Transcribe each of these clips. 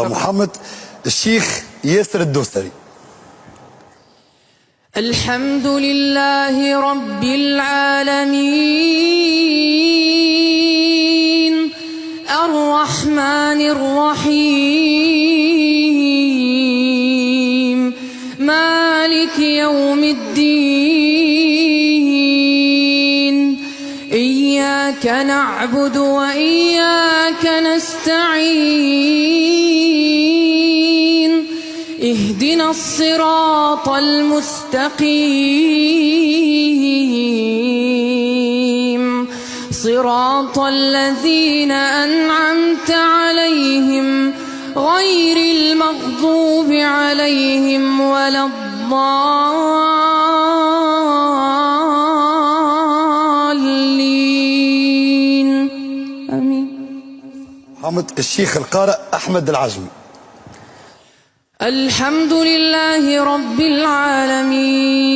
محمد الشيخ ياسر الدوسري. الحمد لله رب العالمين الرحمن الرحيم مالك يوم الدين إياك نعبد وإياك نستعين اهدنا الصراط المستقيم صراط الذين أنعمت عليهم غير المغضوب عليهم ولا الضالين آمين. محمد الشيخ القارئ أحمد العجمي. الحمد لله رب العالمين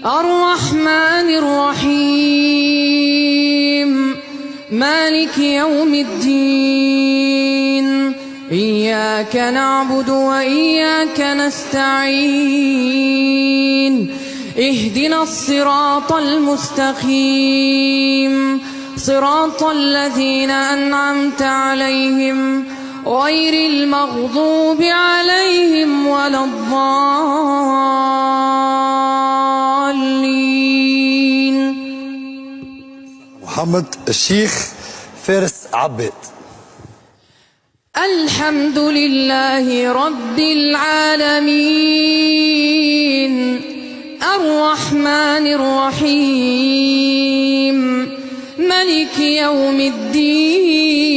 الرحمن الرحيم مالك يوم الدين إياك نعبد وإياك نستعين اهدنا الصراط المستقيم صراط الذين أنعمت عليهم غير المغضوب عليهم ولا الضالين. محمد الشيخ فارس عباد. الحمد لله رب العالمين الرحمن الرحيم مالك يوم الدين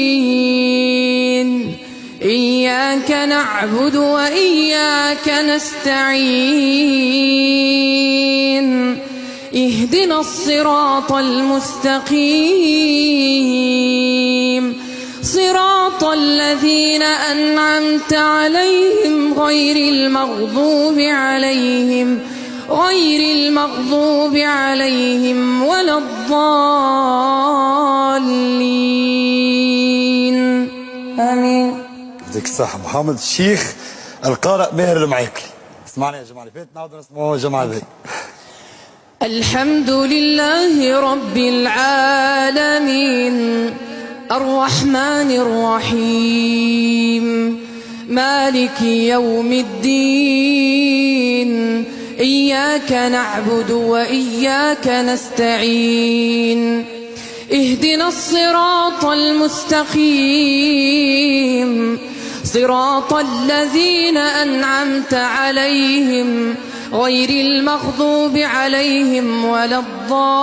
إياك نعبد وإياك نستعين اهدنا الصراط المستقيم صراط الذين أنعمت عليهم غير المغضوب عليهم ولا الضالين آمين. يديك الصحة. محمد الشيخ القارئ ماهر المعيقلي. اسمعنا يا جماعة اللي فات نعاودوا نسمعوا يا جماعة ذي. الحمد لله رب العالمين الرحمن الرحيم مالك يوم الدين إياك نعبد وإياك نستعين اهدنا الصراط المستقيم صراط الذين أنعمت عليهم غير المغضوب عليهم ولا الضالين.